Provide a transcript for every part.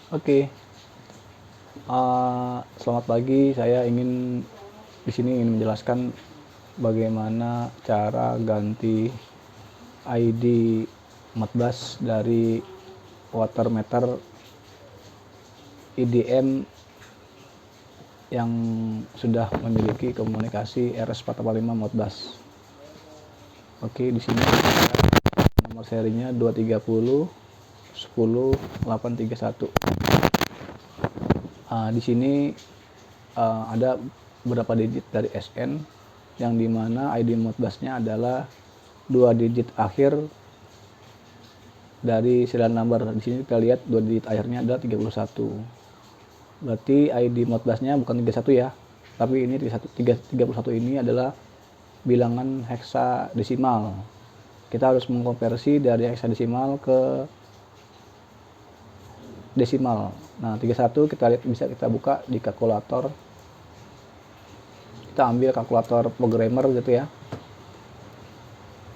Oke, selamat pagi. Saya di sini ingin menjelaskan bagaimana cara ganti ID Modbus dari water meter IDM yang sudah memiliki komunikasi RS485 Modbus. Oke, di sini nomor serinya 230 10 831. Di sini ada beberapa digit dari SN yang dimana ID Modbusnya adalah 2 digit akhir dari serial number. Di sini kita lihat 2 digit akhirnya adalah 31. Berarti ID Modbusnya bukan 31 ya, tapi ini 31 ini adalah bilangan heksadesimal. Kita harus mengkonversi dari heksadesimal ke desimal. Nah, 31 kita lihat, bisa kita buka di kalkulator. Kita ambil kalkulator programmer gitu ya.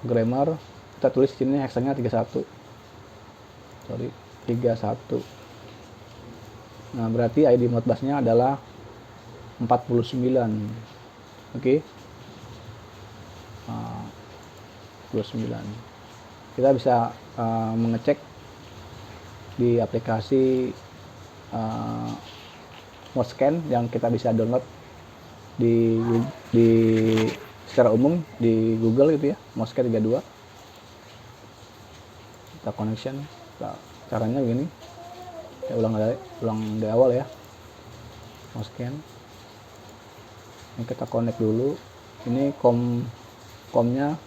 Grammar, kita tulis di sini heksanya 31. 31. Nah, berarti ID Modbusnya adalah 49. Oke. 49. Kita bisa mengecek di aplikasi Modscan yang kita bisa download di secara umum di Google gitu ya, Modscan 32. Kita connection. Caranya begini. Saya ulang dari awal ya. Modscan. Ini kita connect dulu. Ini komnya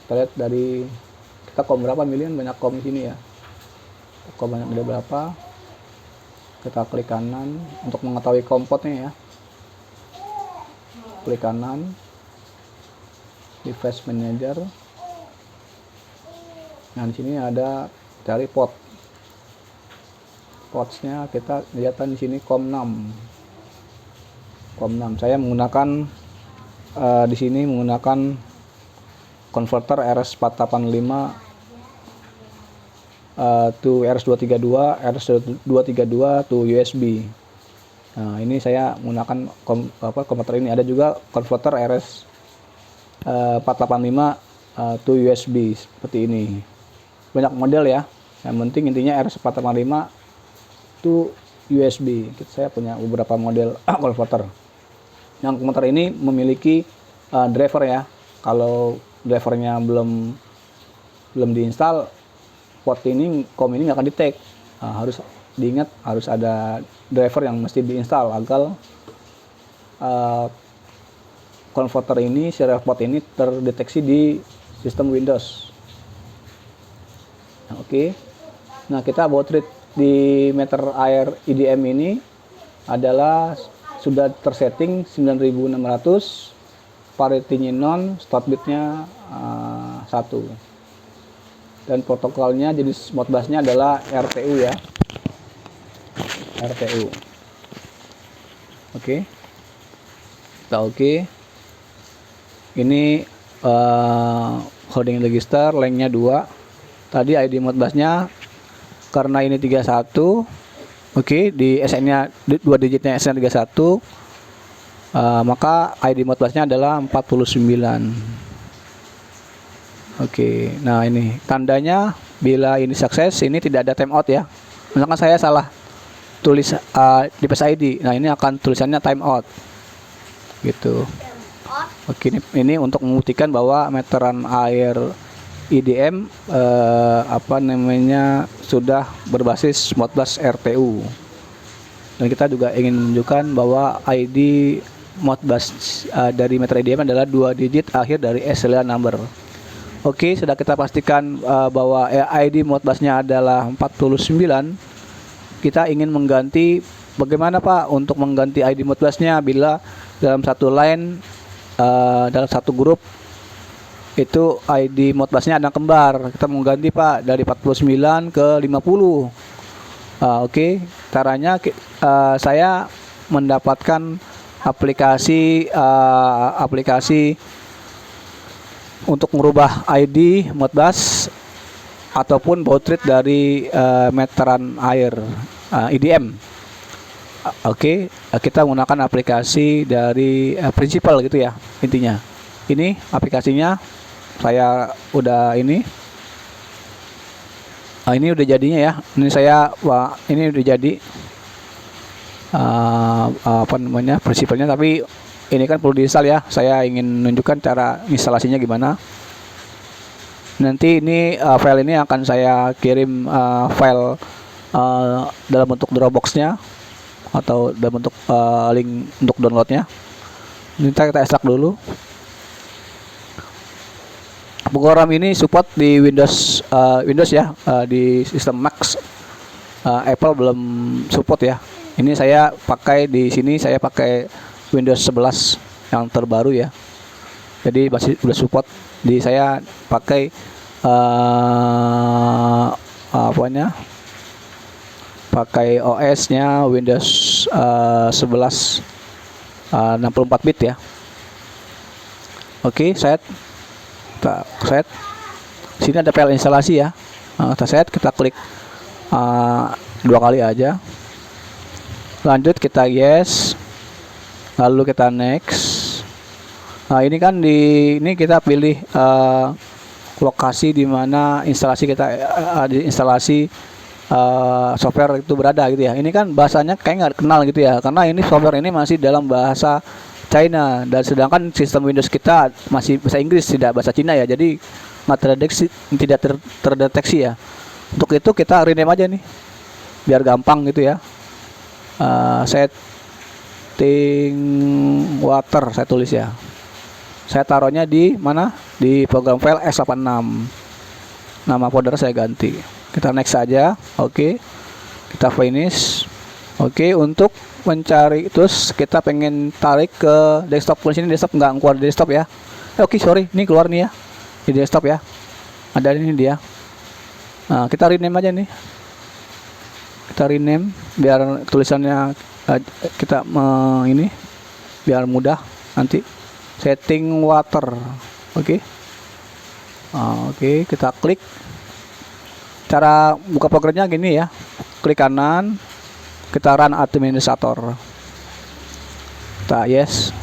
kita lihat dari kita kom berapa miliar, banyak kom di sini ya. Kom banyak ada berapa, kita klik kanan untuk mengetahui kompotnya ya. Klik kanan, device manager. Nah, di sini ada cari port. Portsnya kita lihat di sini kom 6. Saya menggunakan di sini menggunakan konverter RS485 to RS232, RS232 to USB. Nah, ini saya menggunakan konverter ini. Ada juga konverter RS485 to USB seperti ini. Banyak model ya. Yang penting intinya RS485 to USB. Saya punya beberapa model konverter. Yang konverter ini memiliki driver ya. Kalau drivernya belum diinstal, port ini, kom ini nggak akan detect. Harus diingat, harus ada driver yang mesti diinstal agar konverter ini, serial port ini terdeteksi di sistem Windows. Nah, oke. Nah, kita baut rate di meter air IDM ini adalah sudah tersetting 9600, parity-nya non, start bitnya 1. Dan protokolnya jenis Modbusnya adalah RTU ya. RTU. Oke. Kita oke. Ini holding register, lengthnya 2. Tadi ID Modbusnya karena ini 31. Oke, di SN-nya 2 digitnya SN 31. Maka ID Modbusnya adalah 49. Oke, nah ini tandanya bila ini sukses, ini tidak ada timeout ya. Misalkan saya salah tulis device ID, nah ini akan tulisannya timeout gitu. Oke, ini untuk membuktikan bahwa meteran air IDM sudah berbasis Modbus RTU. Dan kita juga ingin menunjukkan bahwa ID Modbus dari meter IDM adalah 2 digit akhir dari serial number. Oke, sudah kita pastikan bahwa ID Modbusnya adalah 49. Kita ingin mengganti, bagaimana Pak untuk mengganti ID Modbusnya bila dalam satu line, dalam satu grup itu ID Modbusnya ada kembar. Kita mau ganti Pak dari 49 ke 50. Oke, caranya saya mendapatkan aplikasi untuk merubah ID Modbus ataupun baut rate dari meteran air IDM. Oke, kita menggunakan aplikasi dari Principal gitu ya intinya. Ini aplikasinya saya udah ini. Ini udah jadinya ya. Ini ini udah jadi apa namanya Principalnya, tapi ini kan perlu diinstal ya. Saya ingin menunjukkan cara instalasinya gimana. Nanti ini file ini akan saya kirim file dalam bentuk Dropbox-nya atau dalam bentuk link untuk downloadnya. Ini kita ekstrak dulu. Program ini support di Windows ya, di sistem Mac. Apple belum support ya. Ini saya pakai di sini, saya pakai Windows 11 yang terbaru ya. Jadi masih udah support. Di saya pakai pakai OS-nya Windows 11 64 bit ya. Oke, set. Sini ada file instalasi ya. Kita klik 2 kali aja. Lanjut kita yes. Lalu kita next. Nah, ini kan ini kita pilih lokasi di mana instalasi kita instalasi software itu berada gitu ya. Ini kan bahasanya kayak nggak kenal gitu ya, karena ini software ini masih dalam bahasa China, dan sedangkan sistem Windows kita masih bahasa Inggris, tidak bahasa Cina ya. Jadi nggak terdeteksi ya. Untuk itu kita rename aja nih biar gampang gitu ya. Setting water saya tulis ya. Saya taruhnya di mana? Di program file S86. Nama folder saya ganti. Kita next saja. Oke. Kita finish. Oke, untuk mencari terus kita pengen tarik ke desktop. Di sini desktop nggak keluar di desktop ya. Oke, sorry, ini keluar nih ya. Di desktop ya. Ada ini dia. Nah, kita rename aja nih. Kita rename biar tulisannya kita ini biar mudah nanti. Setting water. Oke. Oke, kita klik. Cara buka programnya gini ya. Klik kanan, kita run administrator. Kita yes.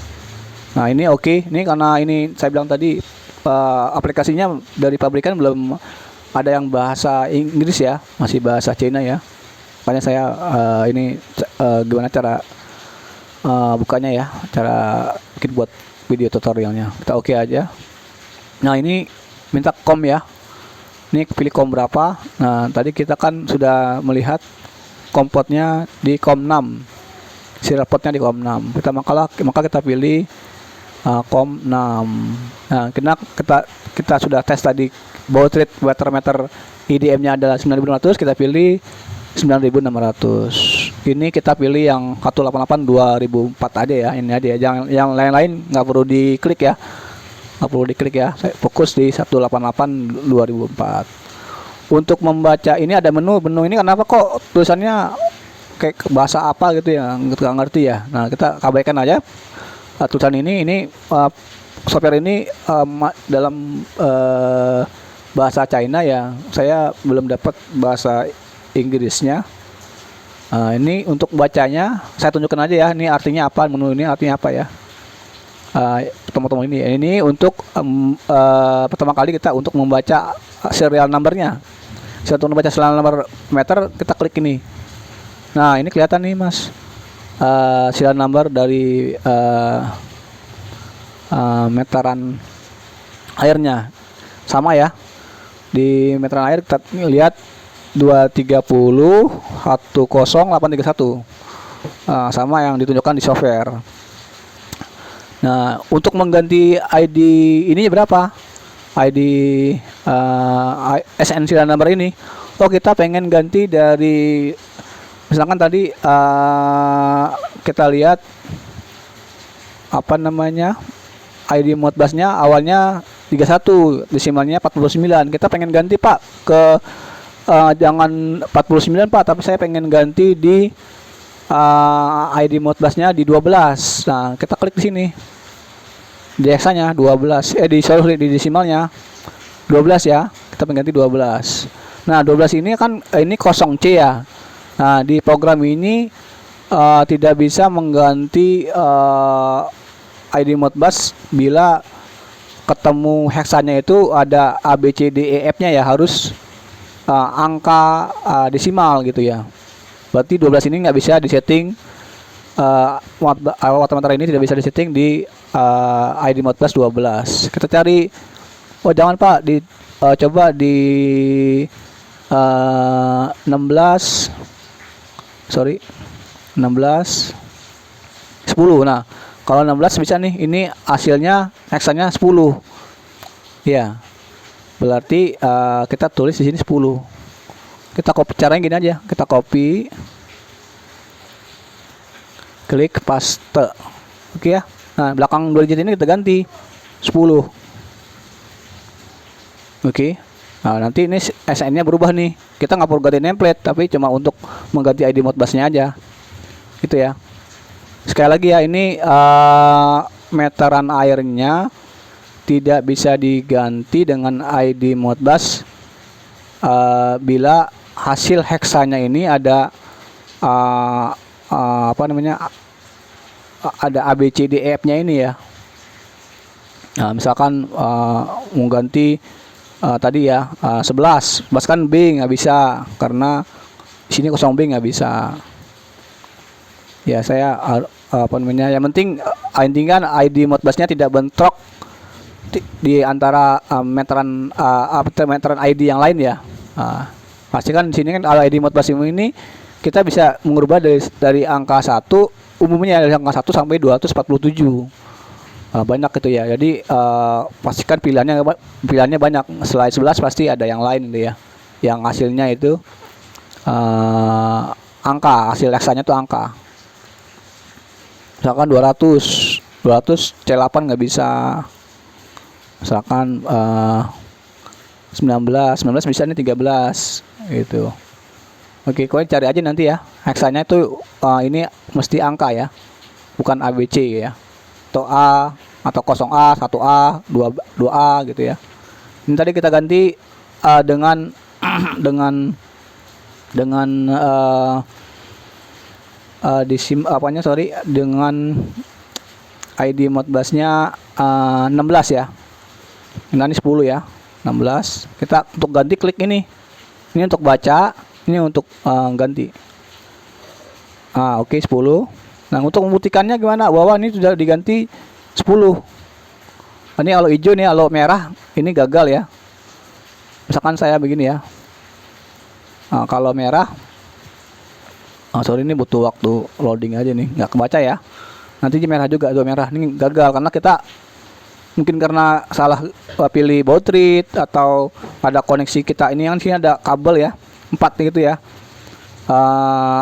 Nah, ini oke. Ini karena ini saya bilang tadi aplikasinya dari pabrikan belum ada yang bahasa Inggris ya, masih bahasa Cina ya. Makanya saya ini gimana cara bukanya ya, cara bikin buat video tutorialnya. Kita oke aja. Nah, ini minta COM ya. Ini pilih COM berapa. Nah, tadi kita kan sudah melihat COM portnya di COM 6. Serial portnya di COM 6. Maka kita pilih COM 6. Nah, kita sudah tes tadi baud rate water meter IDM-nya adalah 9600, kita pilih 9600. Ini kita pilih yang 188 2004 aja ya, ini aja ya. Jangan yang lain-lain nggak perlu diklik ya. Nggak perlu diklik ya. Saya fokus di 188 2004. Untuk membaca ini ada menu ini kenapa kok tulisannya kayak bahasa apa gitu ya, nggak ngerti ya. Nah, kita abaikan aja tulisan ini software ini dalam bahasa China ya. Saya belum dapat bahasa Inggrisnya. Ini untuk bacanya saya tunjukkan aja ya. Ini artinya apa, menu ini artinya apa ya. Teman-teman ini untuk pertama kali kita untuk membaca serial numbernya. Untuk membaca serial number meter kita klik ini. Nah, ini kelihatan nih Mas, serial number dari meteran airnya sama ya. Di meteran air kita lihat 230 10831, sama yang ditunjukkan di software. Nah, untuk mengganti ID ini berapa? ID SN serial number ini. Oh, kita pengen ganti dari, misalkan tadi kita lihat apa namanya, ID Modbus-nya awalnya 31, desimalnya 49. Kita pengen ganti Pak ke jangan 49 Pak, tapi saya pengen ganti di ID Modbus-nya di 12. Nah, kita klik di sini. Di heksanya 12. Di desimalnya 12 ya. Kita pengen ganti 12. Nah, 12 ini kan ini 0C ya. Nah, di program ini tidak bisa mengganti ID Modbus bila ketemu heksanya itu ada A B C D E F-nya ya, harus angka desimal gitu ya. Berarti 12 ini nggak bisa disetting, watt ini tidak bisa disetting di ID Modbus 12. Kita cari, oh jangan Pak, coba di 16 10. Nah, kalau 16 bisa nih, ini hasilnya heksanya 10. Ya. Berarti kita tulis di sini 10. Kita copy, caranya gini aja. Kita copy, klik paste. Oke ya. Nah, belakang 2 digit ini kita ganti 10. Oke. Nah, nanti ini SN-nya berubah nih. Kita nggak perlu ganti template, tapi cuma untuk mengganti ID Modbus-nya aja. Gitu ya. Sekali lagi ya, ini meteran airnya tidak bisa diganti dengan ID Modbus bila hasil heksanya ini ada ada A B C D E F-nya ini ya. Nah, misalkan mengganti tadi ya 11 kan B nggak bisa, karena di sini 0 B nggak bisa. Ya saya yang penting intinya ID Modbus-nya tidak bentrok di antara meteran ID yang lain ya. Pasti kan di sini kan kalau ID Modbus ini kita bisa mengubah dari angka 1, umumnya dari angka 1 sampai 247. Banyak gitu ya. Jadi pastikan pilihannya banyak. Selain 11 pasti ada yang lain gitu ya. Yang hasilnya itu angka, hasil heksanya itu angka. Misalkan 200 C8 nggak bisa. Misalkan 19 bisa nih 13 gitu. Oke, kalian cari aja nanti ya. Heksanya itu ini mesti angka ya. Bukan ABC ya. Atau A atau 0A, 1A, 2A gitu ya. Ini tadi kita ganti dengan dengan ID Modbus-nya 16 ya. Ini 10 ya. 16. Kita untuk ganti klik ini. Ini untuk baca, ini untuk ganti. Oke, 10. Nah, untuk membuktikannya gimana? Bahwa ini sudah diganti 10. Ini kalau hijau nih, kalau merah ini gagal ya. Misalkan saya begini ya. Kalau merah, ini butuh waktu loading aja nih, nggak kebaca ya. Nanti merah juga, itu merah ini gagal karena kita mungkin karena salah pilih baud rate atau ada koneksi kita. Ini yang sini ada kabel ya, 4 gitu ya.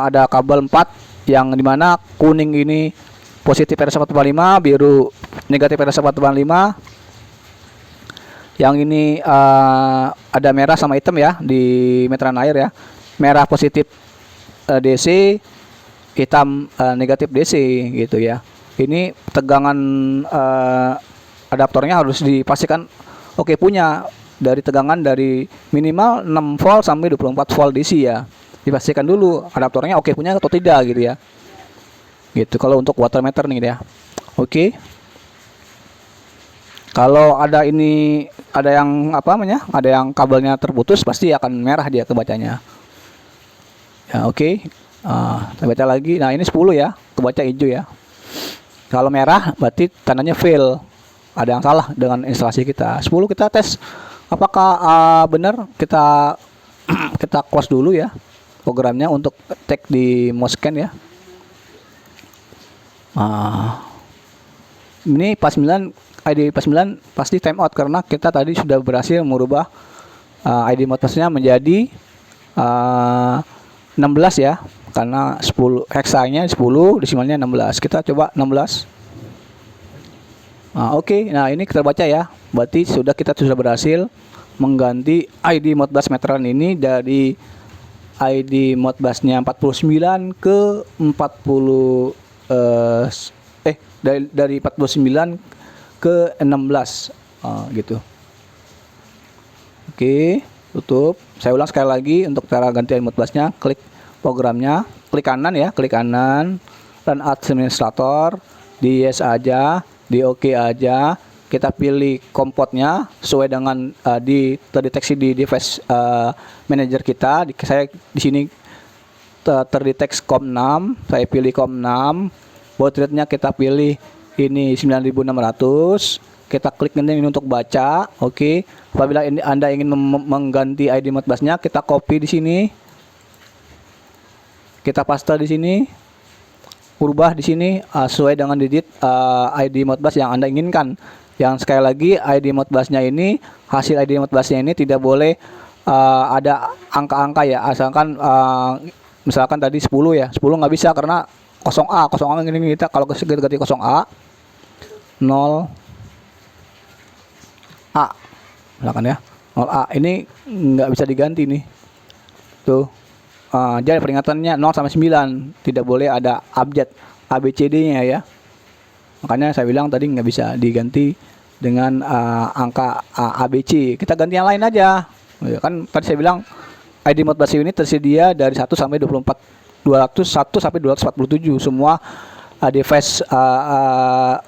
Ada kabel 4 yang dimana kuning ini positif RS445, biru negatif RS445. Yang ini ada merah sama hitam ya di meteran air ya. Merah positif DC, hitam negatif DC gitu ya. Ini tegangan adaptornya harus dipastikan oke punya, dari tegangan dari minimal 6 volt sampai 24 volt DC ya. Dipastikan dulu adaptornya oke punya atau tidak gitu ya. Gitu kalau untuk watt meter nih ya. Oke. Kalau ada yang ada yang kabelnya terputus, pasti akan merah dia kebacanya. Ya, oke. Kita baca lagi. Nah, ini 10 ya, kebaca hijau ya. Kalau merah berarti tandanya fail. Ada yang salah dengan instalasi kita. 10 kita tes apakah benar. Kita close dulu ya programnya untuk cek di Moscan ya. Ini pas 9 ID pas 9 pasti time out karena kita tadi sudah berhasil merubah ID Modbus-nya menjadi 16 ya. Karena 10 heksanya 10, desimalnya 16. Kita coba 16. Oke. Nah, ini kita baca ya. Berarti kita sudah berhasil mengganti ID Modbus meteran ini dari ID Modbus-nya 49 ke 40 dari 49 ke 16 gitu. Oke, tutup. Saya ulang sekali lagi untuk cara ganti Modbus-nya, klik programnya, klik kanan ya, klik kanan, run administrator, di yes aja, di oke aja. Kita pilih kompotnya sesuai dengan terdeteksi di device manager kita. Saya di sini terdeteksi COM6, saya pilih COM6. Baud rate-nya kita pilih ini 9600. Kita klik ini untuk baca. Oke. Apabila Anda ingin mengganti ID Modbus-nya, kita copy di sini. Kita paste di sini. Ubah di sini sesuai dengan digit ID Modbus yang Anda inginkan. Yang sekali lagi ID Modbus-nya ini, hasil ID Modbus-nya ini tidak boleh ada angka-angka ya, asalkan misalkan tadi 10 ya, 10 nggak bisa karena 0A ini kita kalau ganti 0A 0A misalkan ya, 0A ini nggak bisa diganti nih tuh. Jadi peringatannya 0 sampai 9 tidak boleh ada abjad ABCD-nya ya. Makanya saya bilang tadi nggak bisa diganti dengan angka ABC. Kita ganti yang lain aja. Kan tadi saya bilang ID Modbus ini tersedia dari 1 sampai 201 sampai 247 semua device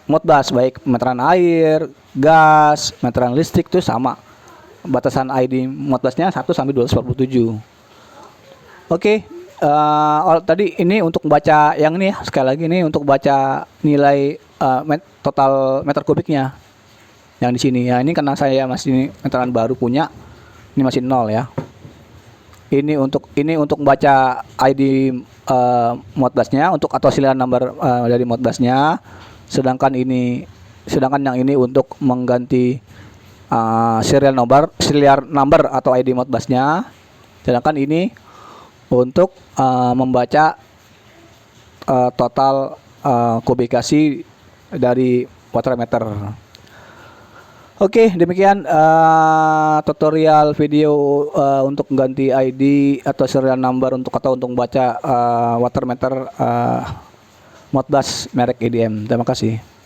Modbus, baik meteran air, gas, meteran listrik itu sama. Batasan ID Modbus-nya 1 sampai 247. Oke. Tadi ini untuk baca yang ini ya, sekali lagi ini untuk baca nilai total meter kubiknya yang di sini ya. Ini karena saya masih meteran baru punya, ini masih 0 ya. Ini untuk baca ID Modbus-nya untuk atau serial number dari Modbus-nya. Sedangkan yang ini untuk mengganti serial number atau ID Modbus-nya. Sedangkan ini untuk membaca total kubikasi dari water meter. Oke, demikian tutorial video untuk ganti ID atau serial number untuk baca water meter Modbus merek EDM. Terima kasih.